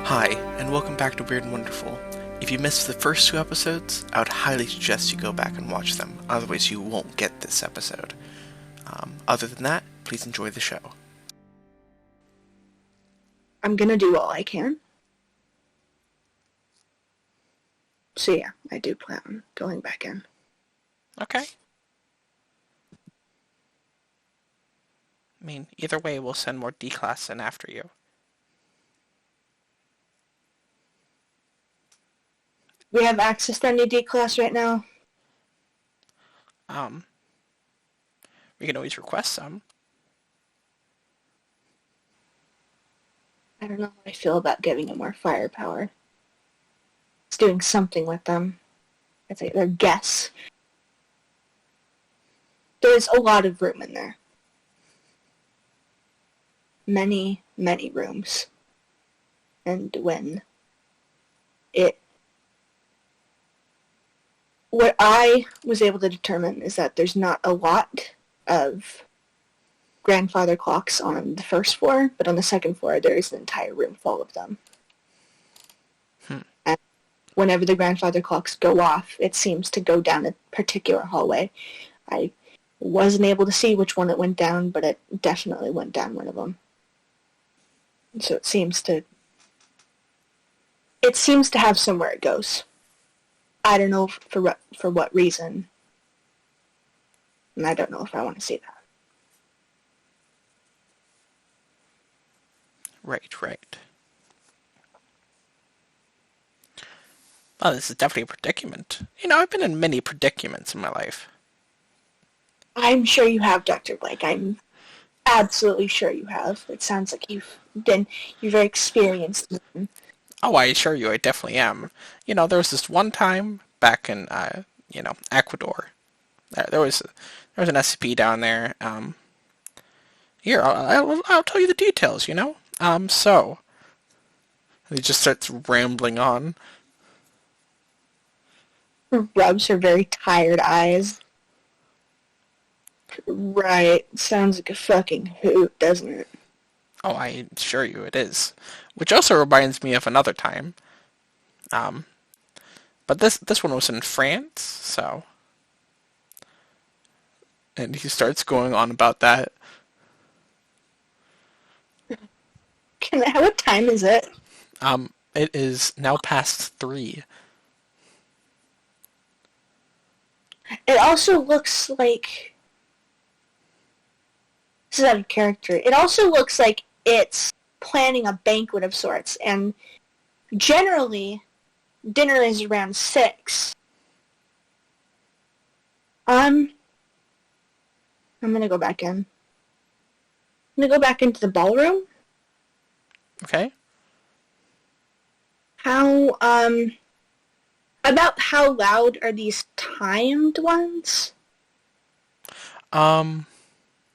Hi, and welcome back to Weird and Wonderful. If you missed the first two episodes, I would highly suggest you go back and watch them, otherwise you won't get this episode. Other than that, please enjoy the show. I'm gonna do all I can. So yeah, I do plan on going back in. Okay. I mean, either way, we'll send more D-class in after you. We have access to any D class right now. We can always request some. I don't know how I feel about giving them more firepower. It's doing something with them. It's like they're guests. There's a lot of room in there. Many, many rooms. And what I was able to determine is that there's not a lot of grandfather clocks on the first floor, but on the second floor there is an entire room full of them. And whenever the grandfather clocks go off, it seems to go down a particular hallway. I wasn't able to see which one it went down, but it definitely went down one of them. So it seems to have somewhere it goes. I don't know for what reason, and I don't know if I want to see that. Right. Well, this is definitely a predicament. You know, I've been in many predicaments in my life. I'm sure you have, Dr. Blake. I'm absolutely sure you have. It sounds like you're very experienced. Oh, I assure you, I definitely am. You know, there was this one time back in, Ecuador. There was an SCP down there. Here, I'll tell you the details, you know? So. He just starts rambling on. Rubs her very tired eyes. Right. Sounds like a fucking hoot, doesn't it? Oh, I assure you it is. Which also reminds me of another time. But this one was in France, so. And he starts going on about that. What time is it? It is now past 3. It also looks like... This is out of character. It also looks like it's planning a banquet of sorts, and generally, dinner is around 6. I'm gonna go back in. I'm gonna go back into the ballroom. Okay. About how loud are these timed ones?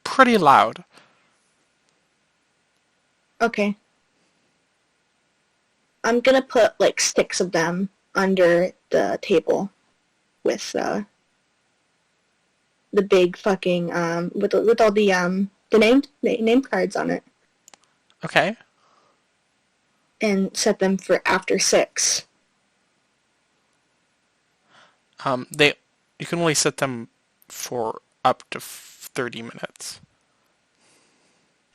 Pretty loud. Okay. I'm gonna put, like, sticks of them under the table with, the big fucking, with all the name cards on it. Okay. And set them for after 6. You can only set them for up to 30 minutes.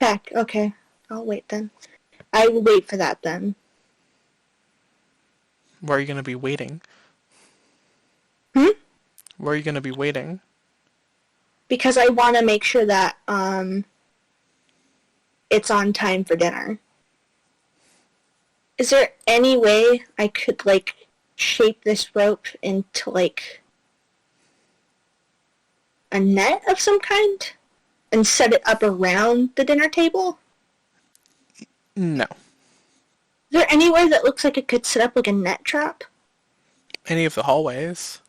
Heck, okay. I'll wait then. I will wait for that then. Where are you going to be waiting? Where are you going to be waiting? Because I want to make sure that, it's on time for dinner. Is there any way I could, like, shape this rope into, like, a net of some kind? And set it up around the dinner table? No. Is there any way that looks like it could set up, like, a net trap? Any of the hallways.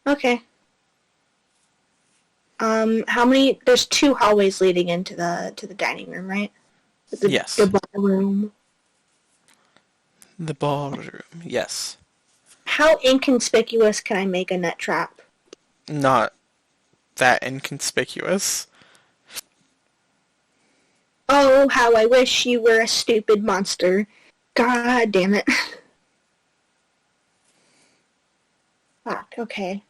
Okay. How many... There's 2 hallways leading into the dining room, right? Yes. The ballroom. The ballroom, yes. How inconspicuous can I make a net trap? Not that inconspicuous. Oh, how I wish you were a stupid monster. God damn it. Fuck, okay.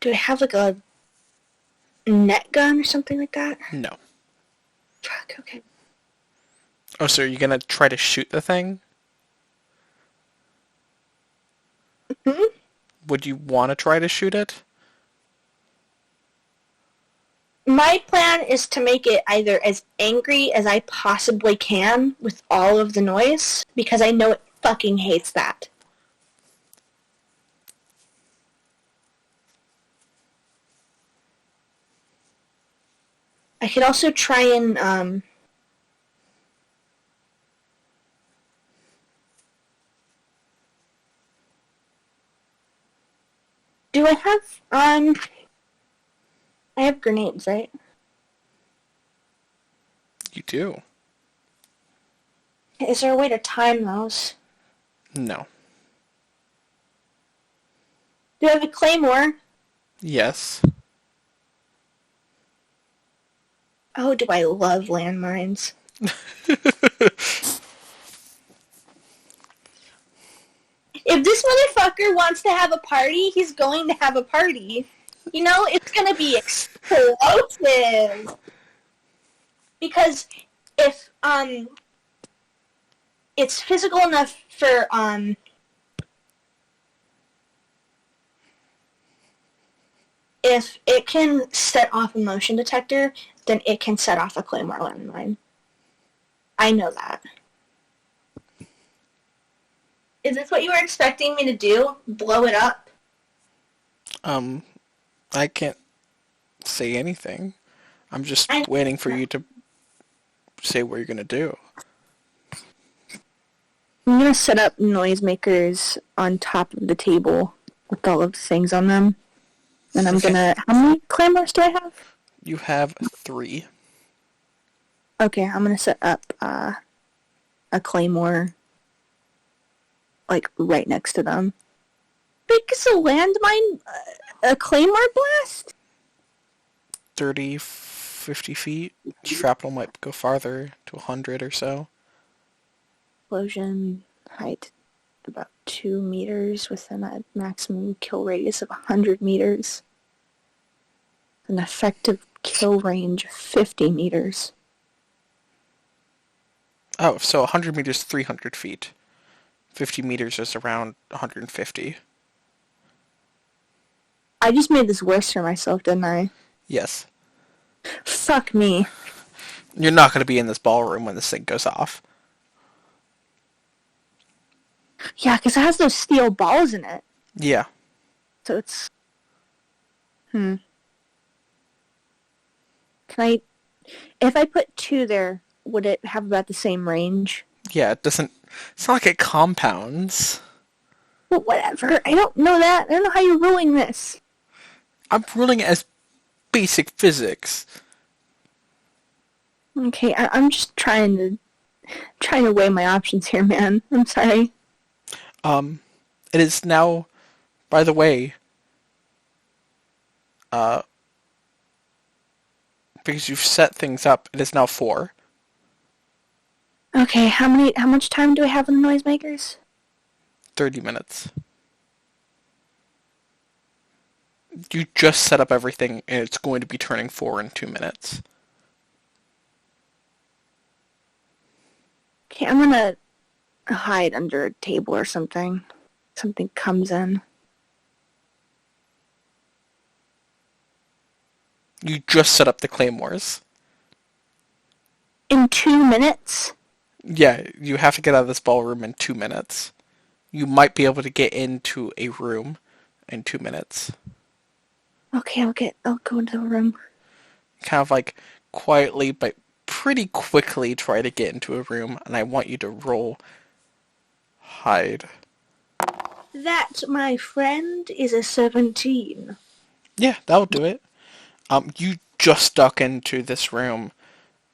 Do I have like a net gun or something like that? No. Fuck, okay. Oh, so are you gonna try to shoot the thing? Hmm? Would you want to try to shoot it? My plan is to make it either as angry as I possibly can with all of the noise, because I know it fucking hates that. I could also try and, do I have, I have grenades, right? You do. Is there a way to time those? No. Do I have a claymore? Yes. Oh, do I love landmines. If this motherfucker wants to have a party, he's going to have a party. You know, it's going to be explosive. Because if, it's physical enough for, if it can set off a motion detector, then it can set off a claymore landmine. I know that. Is this what you were expecting me to do? Blow it up? I can't say anything. I'm just waiting for you to say what you're gonna do. I'm gonna set up noisemakers on top of the table with all of the things on them. And I'm gonna... How many claymores do I have? You have 3. Okay, I'm gonna set up a claymore, like, right next to them. Because a landmine... a claymore blast? 30, 50 feet. Shrapnel might go farther, to 100 or so. Explosion height about 2 meters within a maximum kill radius of 100 meters. An effective kill range of 50 meters. Oh, so 100 meters, 300 feet. 50 meters is around 150. I just made this worse for myself, didn't I? Yes. Fuck me. You're not going to be in this ballroom when this thing goes off. Yeah, because it has those steel balls in it. Yeah. So it's... Can I... If I put 2 there, would it have about the same range? Yeah, it doesn't... It's not like it compounds. Well, whatever. I don't know that. I don't know how you're ruling this. I'm ruling it as basic physics. Okay, I'm just trying to weigh my options here, man. I'm sorry. It is now, by the way, because you've set things up, it is now 4. Okay, how much time do I have on the noisemakers? 30 minutes. You just set up everything, and it's going to be turning 4 in 2 minutes. Okay, I'm gonna hide under a table or something. Something comes in. You just set up the claymores. In 2 minutes? Yeah, you have to get out of this ballroom in 2 minutes. You might be able to get into a room in 2 minutes. Okay, I'll go into the room. Kind of like quietly, but pretty quickly try to get into a room, and I want you to roll hide. That, my friend, is a 17. Yeah, that'll do it. You just duck into this room,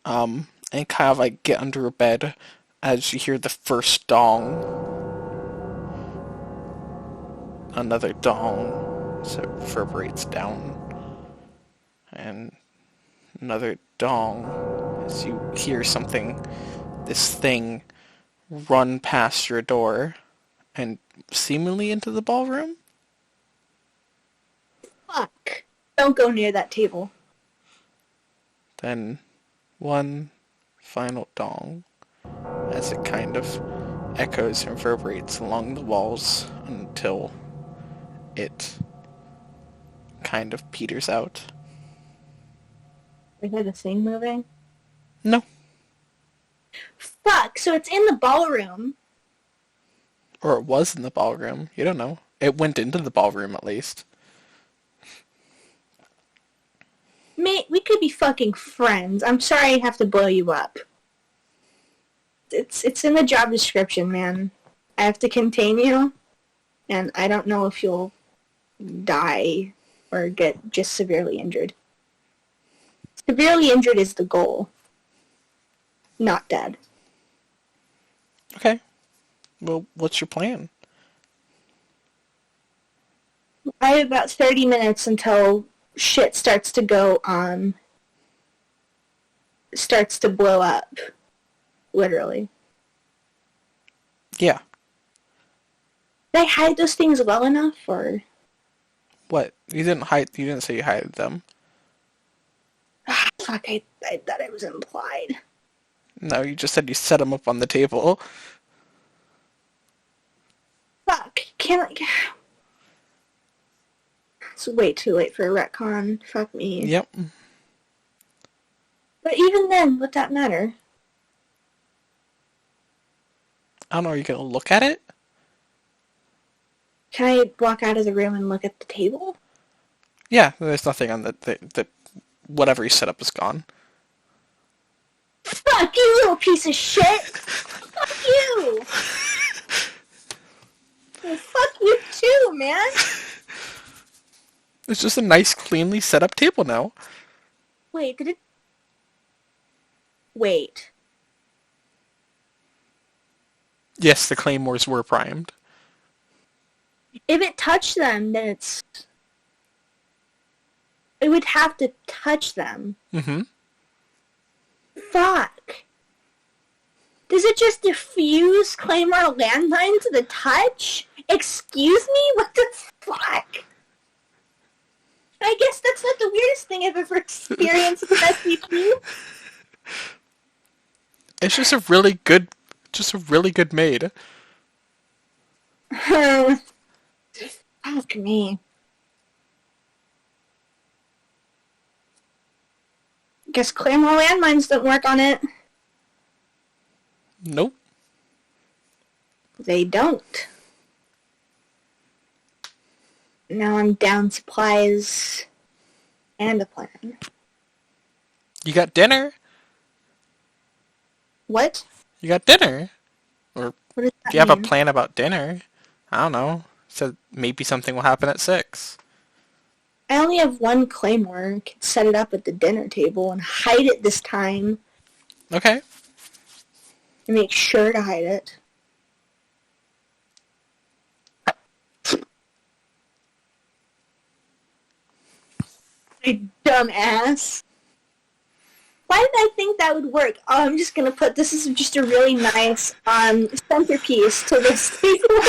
and kind of like get under a bed as you hear the first dong. Another dong. So it reverberates down. And another dong as you hear something, this thing, run past your door and seemingly into the ballroom. Fuck. Don't go near that table. Then one final dong as it kind of echoes and reverberates along the walls until it kind of peters out. I hear the thing moving. No. Fuck, so it's in the ballroom. Or it was in the ballroom. You don't know. It went into the ballroom at least. Mate, we could be fucking friends. I'm sorry I have to blow you up. It's in the job description, man. I have to contain you, and I don't know if you'll die or get just severely injured. Severely injured is the goal. Not dead. Okay. Well, what's your plan? I have about 30 minutes until shit starts to go on. Starts to blow up. Literally. Yeah. Did I hide those things well enough, or? What? You didn't say you hid them. Fuck, I thought it was implied. No, you just said you set them up on the table. Fuck, can't I... It's way too late for a retcon. Fuck me. Yep. But even then, would that matter? I don't know, are you gonna look at it? Can I walk out of the room and look at the table? Yeah, there's nothing on the whatever you set up is gone. Fuck you, little piece of shit! Fuck you! Well, fuck you too, man! It's just a nice, cleanly set up table now. Wait, did it... Wait. Yes, the claymores were primed. If it touched them, then it's... It would have to touch them. Mm-hmm. Fuck. Does it just diffuse Claymore landmine to the touch? Excuse me? What the fuck? I guess that's not the weirdest thing I've ever experienced with SCP. It's just a really good maid. Fuck me. Guess Claymore landmines don't work on it. Nope. They don't. Now I'm down supplies and a plan. You got dinner? What? You got dinner? Or What does that do you have a mean? plan about dinner? I don't know. So maybe something will happen at 6. I only have one Claymore. I could set it up at the dinner table and hide it this time. Okay. And make sure to hide it. You dumbass. Why did I think that would work? Oh, I'm just gonna put this is just a really nice centerpiece to this table.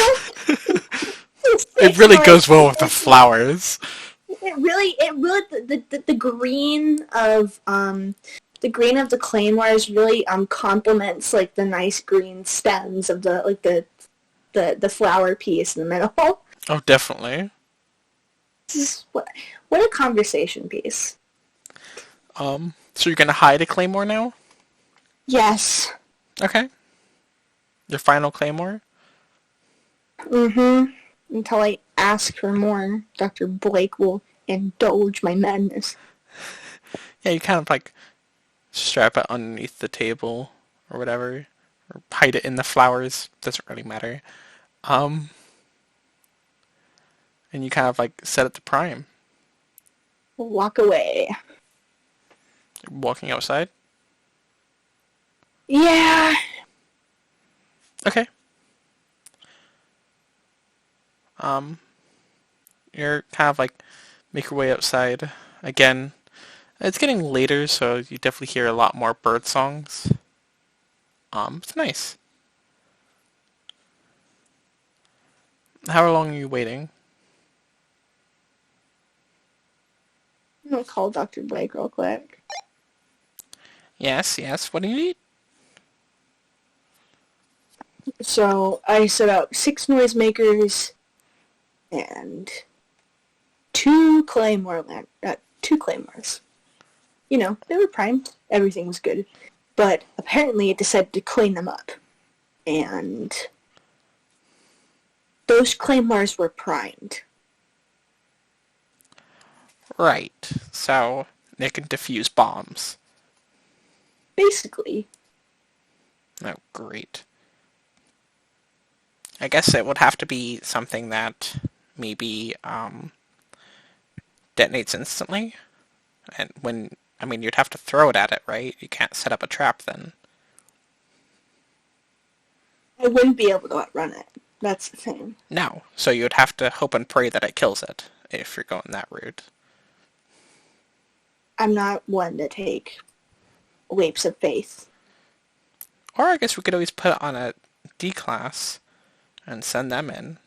It really goes well with the flowers. It really the green of the claymores really complements like the nice green stems of the flower piece in the middle. Oh, definitely. This is what a conversation piece. So you're gonna hide a claymore now? Yes. Okay. Your final claymore? Mm-hmm. Until I ask for more, Dr. Blake will indulge my madness. Yeah, you kind of like strap it underneath the table or whatever, or hide it in the flowers. Doesn't really matter. And you kind of like set it to prime. Walk away. You're walking outside. Yeah. Okay. you're kind of like make your way outside again. It's getting later, so you definitely hear a lot more bird songs. It's nice. How long are you waiting? I'm gonna call Dr. Blake real quick. Yes, yes. What do you need? So I set up 6 noisemakers and 2 claymores. You know, they were primed. Everything was good. But apparently it decided to clean them up. And those claymores were primed. Right. So they can defuse bombs. Basically. Oh, great. I guess it would have to be something that maybe detonates instantly. And you'd have to throw it at it, right? You can't set up a trap then. I wouldn't be able to outrun it. That's the thing. No. So you'd have to hope and pray that it kills it, if you're going that route. I'm not one to take leaps of faith. Or I guess we could always put it on a D class and send them in.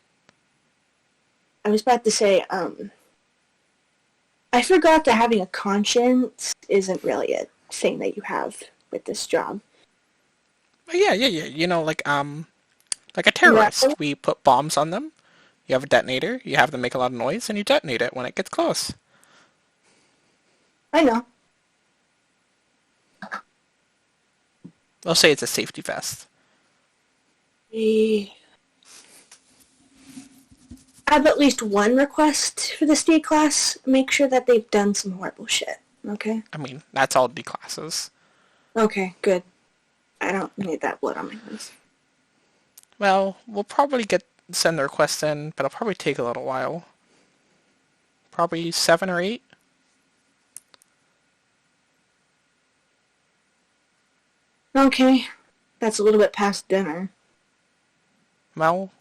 I was about to say, I forgot that having a conscience isn't really a thing that you have with this job. Yeah. You know, like a terrorist. Yeah. We put bombs on them. You have a detonator. You have them make a lot of noise, and you detonate it when it gets close. I know. They'll say it's a safety vest. I have at least one request for this D class. Make sure that they've done some horrible shit. Okay? I mean, that's all D classes. Okay, good. I don't need that blood on my hands. Well, we'll probably send the request in, but it'll probably take a little while. Probably 7 or 8. Okay. That's a little bit past dinner. Well,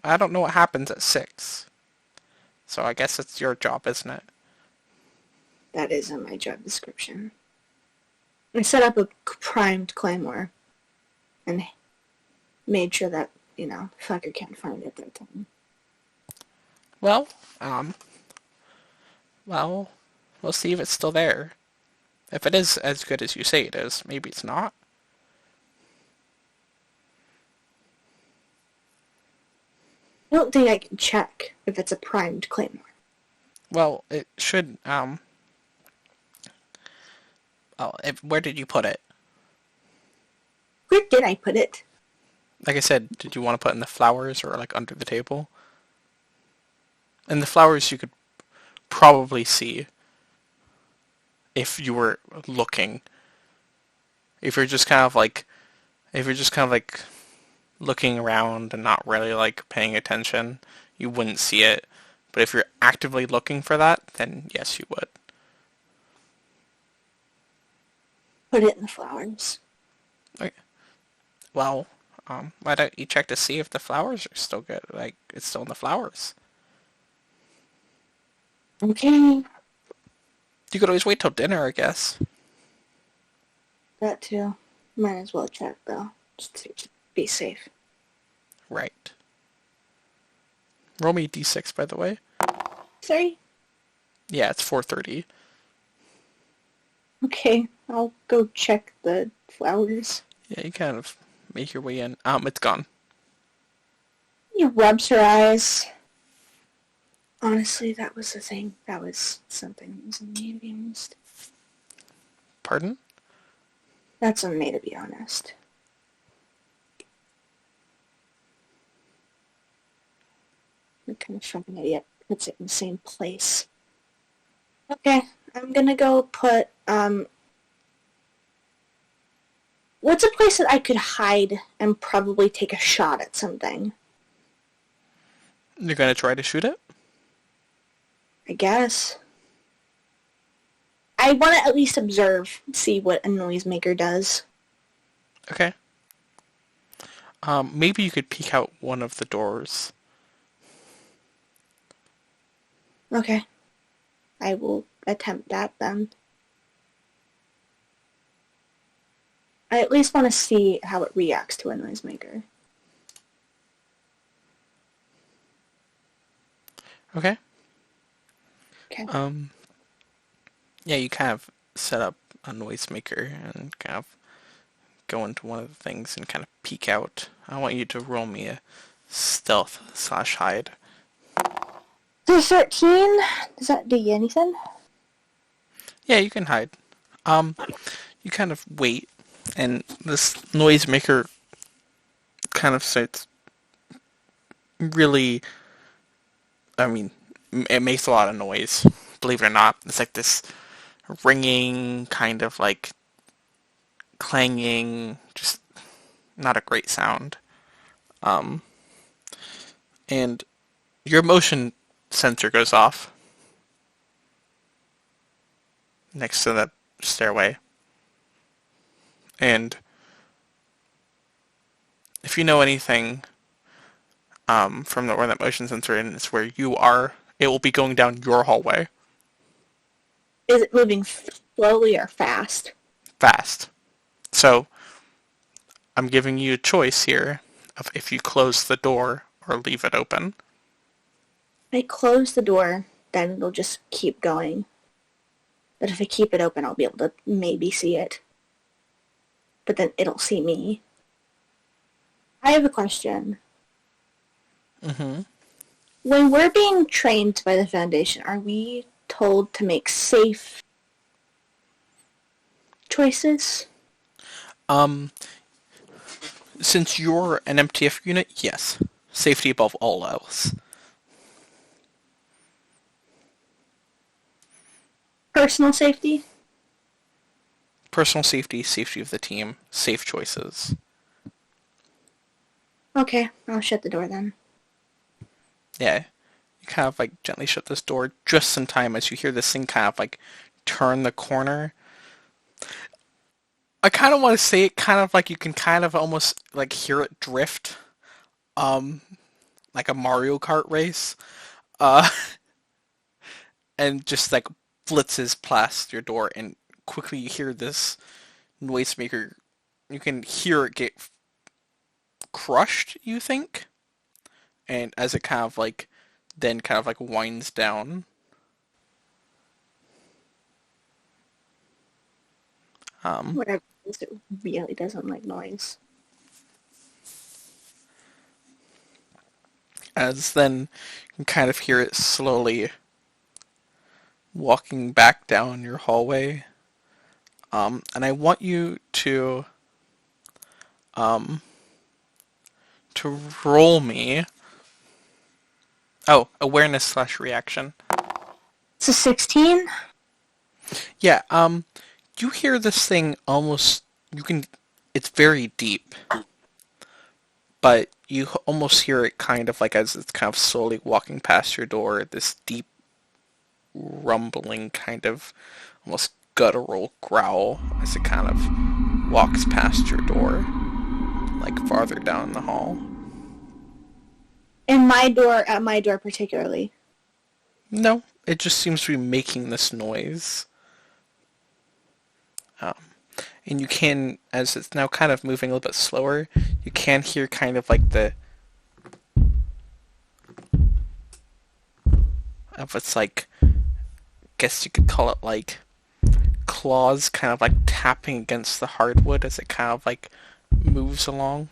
I don't know what happens at 6. So I guess it's your job, isn't it? That is in my job description. I set up a primed claymore and made sure that, the fucker can't find it that time. Well, we'll see if it's still there. If it is as good as you say it is, maybe it's not. I don't think I can check if it's a primed claymore. Well, it should, where did you put it? Where did I put it? Like I said, did you want to put it in the flowers or like under the table? In the flowers you could probably see if you were looking. If you're just kind of like looking around and not really like paying attention, you wouldn't see it. But if you're actively looking for that, then yes, you would. Put it in the flowers. Okay. Well, why don't you check to see if the flowers are still good? Like, it's still in the flowers. Okay. You could always wait till dinner, I guess. That too. Might as well check though, just to be safe. Right. Roll me a d6, by the way. 3? Yeah, it's 4:30. Okay, I'll go check the flowers. Yeah, you kind of make your way in. It's gone. He rubs her eyes. Honestly, that was the thing. That was something that was on me, to be honest. Pardon? That's on me, to be honest. What kind of fucking idiot puts it in the same place? Okay, I'm gonna go put, what's a place that I could hide and probably take a shot at something? You're gonna try to shoot it? I guess. I want to at least observe, see what a noisemaker does. Okay. Maybe you could peek out one of the doors. Okay. I will attempt that then. I at least want to see how it reacts to a noisemaker. Okay. Okay. Yeah, you kind of set up a noisemaker and kind of go into one of the things and kind of peek out. I want you to roll me a stealth/hide. So 13, does that do you anything? Yeah, you can hide. You kind of wait, and this noisemaker kind of starts really, I mean, it makes a lot of noise, believe it or not. It's like this ringing, kind of like clanging, just not a great sound. And your motion sensor goes off next to that stairway. And if you know anything from where that motion sensor is, it's where you are, it will be going down your hallway. Is it moving slowly or fast? Fast. So, I'm giving you a choice here of if you close the door or leave it open. If I close the door, then it'll just keep going. But if I keep it open, I'll be able to maybe see it. But then it'll see me. I have a question. Mm-hmm. When we're being trained by the Foundation, are we told to make safe choices? Since you're an MTF unit, yes. Safety above all else. Personal safety? Personal safety, safety of the team, safe choices. Okay, I'll shut the door then. Yeah. You kind of like gently shut this door just in time as you hear this thing kind of like turn the corner. I kind of want to say it kind of like you can kind of almost like hear it drift. Like a Mario Kart race. Uh, and just like blitzes past your door and quickly you hear this noisemaker. You can hear it get crushed, you think? And as it kind of like then kind of like winds down. Whatever it is, it really doesn't like noise. As then you can kind of hear it slowly walking back down your hallway. And I want you to roll me. Oh, awareness/reaction. It's a 16? Yeah, you hear this thing almost, it's very deep, but you almost hear it kind of like as it's kind of slowly walking past your door, this deep rumbling kind of almost guttural growl as it kind of walks past your door, like farther down the hall. In my door, at my door particularly. No, it just seems to be making this noise. And you can, as it's now kind of moving a little bit slower, you can hear kind of like it's like, I guess you could call it like claws kind of like tapping against the hardwood as it kind of like moves along.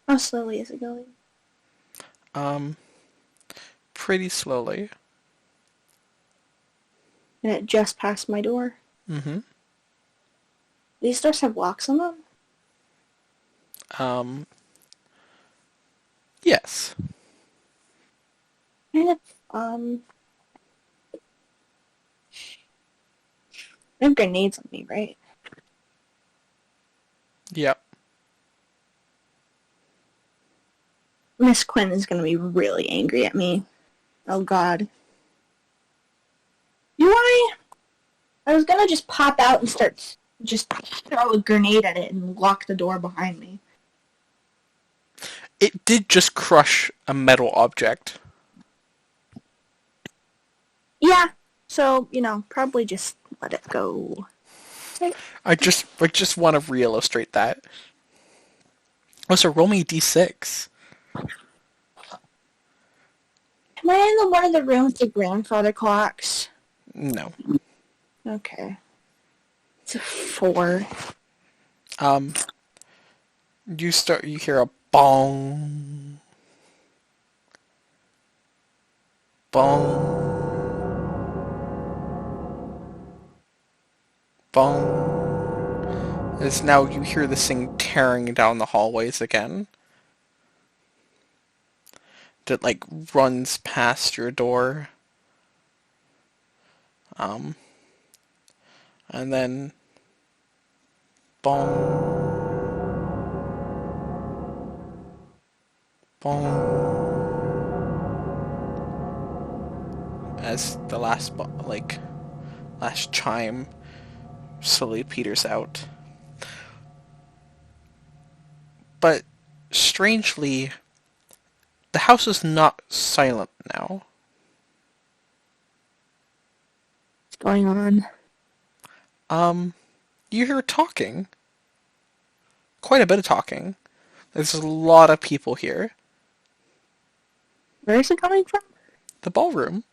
How slowly is it going? Pretty slowly. And it just passed my door. Mm-hmm. These doors have locks on them? Yes. Kind of, I have grenades on me, right? Yep. Miss Quinn is going to be really angry at me. Oh, God. I was going to just pop out and just throw a grenade at it and lock the door behind me. It did just crush a metal object. Yeah, so, probably just let it go. I just want to re-illustrate that. Oh, so roll me a d6. Am I in one of the rooms with grandfather clocks? No. Okay. It's a 4. You hear a bong. Bong. Bong. As now you hear this thing tearing down the hallways again. That like runs past your door. And then bong. Bong. As the last chime slowly peters out. But strangely, the house is not silent now. What's going on? You hear talking. Quite a bit of talking. There's a lot of people here. Where is it coming from? The ballroom.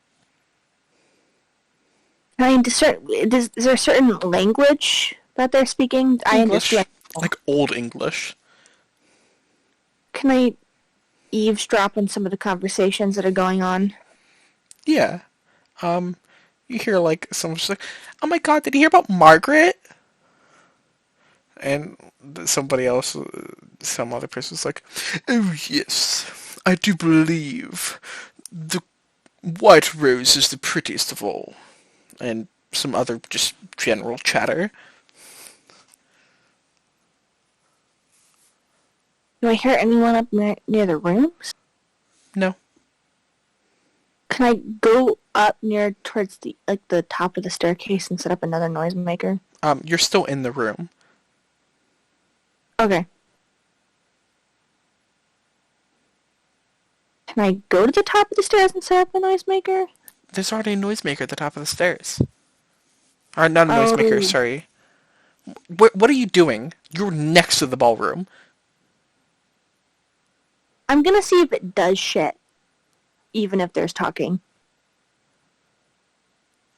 Can I discern, is there a certain language that they're speaking? I English. understand. Like Old English. Can I eavesdrop on some of the conversations that are going on? Yeah. You hear like someone just like, "Oh my God, did you hear about Margaret?" And somebody else, some other person's like, "Oh yes, I do believe the white rose is the prettiest of all." And some other just general chatter. Do I hear anyone up near the rooms? No. Can I go up near towards the top of the staircase and set up another noisemaker? You're still in the room. Okay. Can I go to the top of the stairs and set up a noisemaker? There's already a noisemaker at the top of the stairs. Or not a noisemaker, sorry. What are you doing? You're next to the ballroom. I'm gonna see if it does shit. Even if there's talking.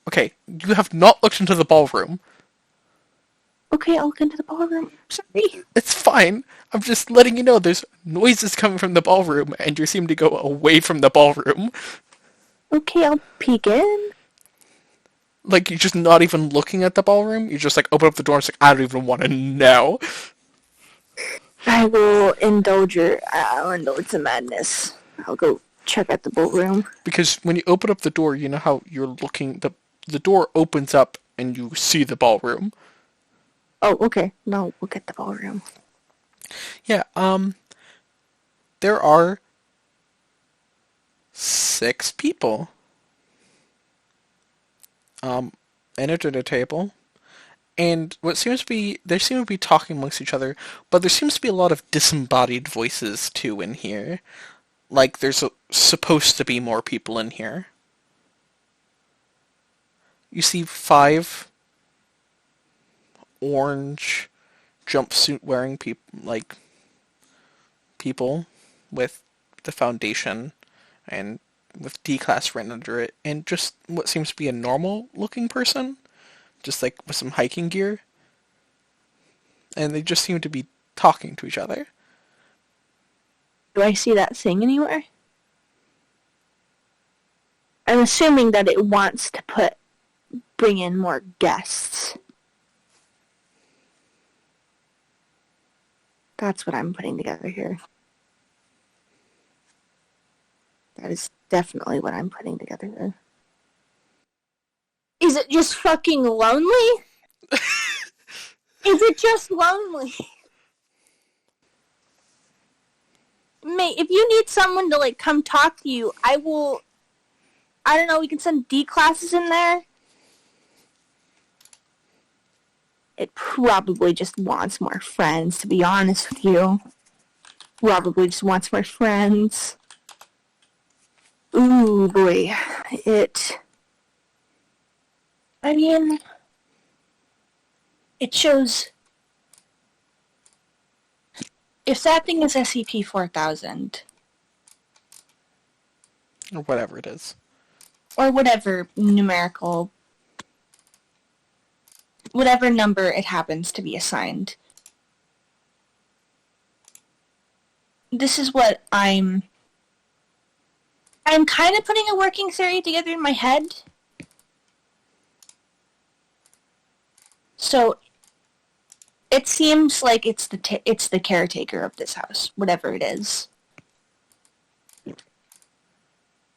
Okay, you have not looked into the ballroom. Okay, I'll look into the ballroom. Sorry. It's fine. I'm just letting you know there's noises coming from the ballroom, and you seem to go away from the ballroom. Okay, I'll peek in. Like, you're just not even looking at the ballroom? You just, like, open up the door and it's like, I don't even want to know. I'll indulge the madness. I'll go check out the ballroom. Because when you open up the door, you know how you're looking, the door opens up and you see the ballroom. Oh, okay. No, we'll get the ballroom. Yeah, there are 6 people. And at a table. And they seem to be talking amongst each other, but there seems to be a lot of disembodied voices too in here. Like there's supposed to be more people in here. You see 5 orange jumpsuit wearing people with the foundation and with D-class written under it, and just what seems to be a normal looking person, just like with some hiking gear. And they just seem to be talking to each other. Do I see that thing anywhere? I'm assuming that it wants to bring in more guests. That's what I'm putting together here. That is definitely what I'm putting together here. Is it just fucking lonely? Is it just lonely? Mate, if you need someone to, come talk to you, I don't know, we can send D classes in there. It probably just wants more friends, to be honest with you. probably just wants more friends. Ooh, boy. I mean, it shows... If that thing is SCP-4000... Or whatever it is. or whatever numerical... whatever number it happens to be assigned. This is what I'm kind of putting a working theory together in my head. So, it seems like it's the caretaker of this house, whatever it is.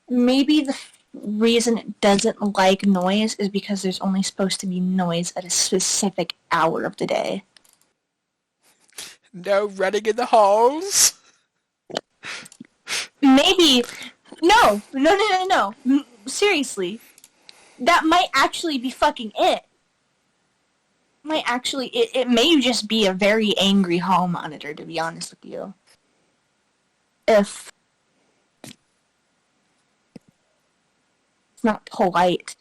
Maybe the reason it doesn't like noise is because there's only supposed to be noise at a specific hour of the day. No running in the halls. Maybe. No. Seriously. That might actually be fucking it. It may just be a very angry hall monitor, to be honest with you. If it's not polite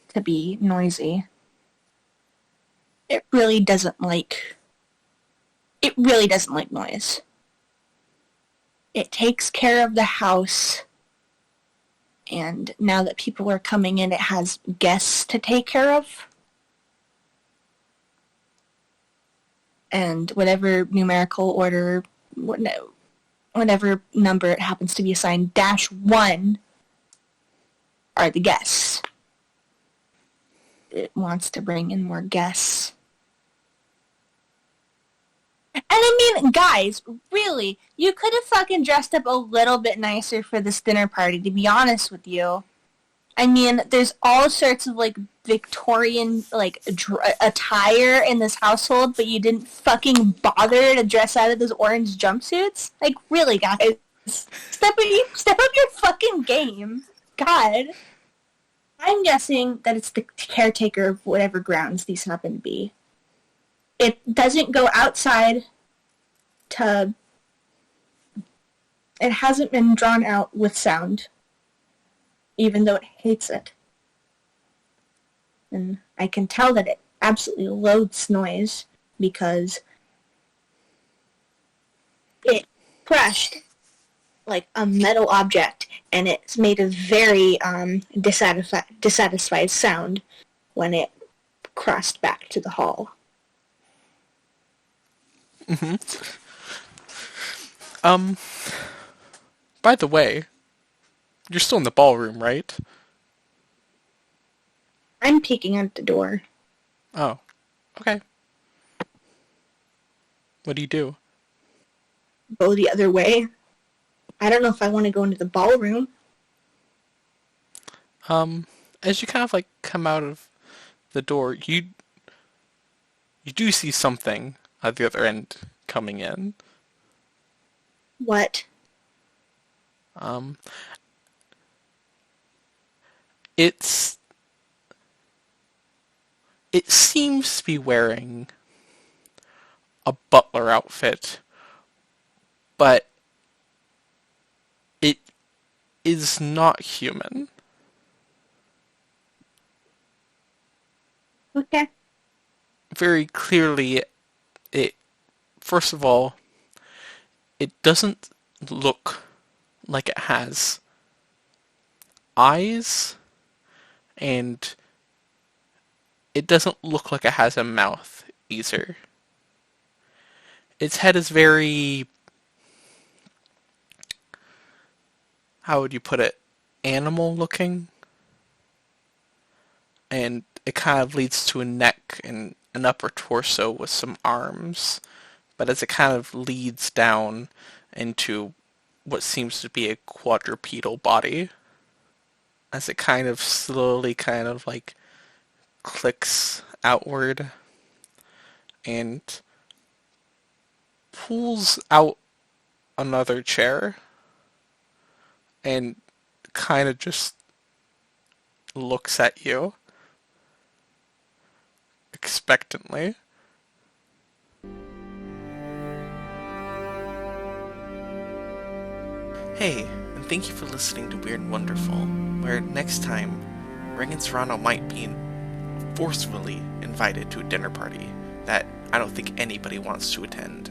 to be noisy. It really doesn't like noise. It takes care of the house, and now that people are coming in, it has guests to take care of. And whatever numerical order, whatever number it happens to be assigned, -1 are the guests. It wants to bring in more guests. And I mean, guys, really, you could have fucking dressed up a little bit nicer for this dinner party, to be honest with you. I mean, there's all sorts of, like, Victorian, like, attire in this household, but you didn't fucking bother to dress out of those orange jumpsuits? Like, really, guys? Step up your fucking game. God. I'm guessing that it's the caretaker of whatever grounds these happen to be. It doesn't go outside to... It hasn't been drawn out with sound, even though it hates it. And I can tell that it absolutely loathes noise because it crushed like a metal object, and it's made a very dissatisfied sound when it crossed back to the hall. By the way, you're still in the ballroom, right? I'm peeking out the door. Oh, okay. What do you do? Go the other way. I don't know if I want to go into the ballroom. As you kind of like come out of the door, you do see something at the other end coming in. What? It seems to be wearing a butler outfit, but it is not human. Okay. Very clearly, first of all, it doesn't look like it has eyes, and it doesn't look like it has a mouth either. Its head is very, how would you put it, animal looking, and it kind of leads to a neck and an upper torso with some arms, but as it kind of leads down into what seems to be a quadrupedal body, as it kind of slowly kind of like clicks outward and pulls out another chair and kind of just looks at you expectantly. Hey, and thank you for listening to Weird and Wonderful, where next time, Reagan Serrano might be forcefully invited to a dinner party that I don't think anybody wants to attend.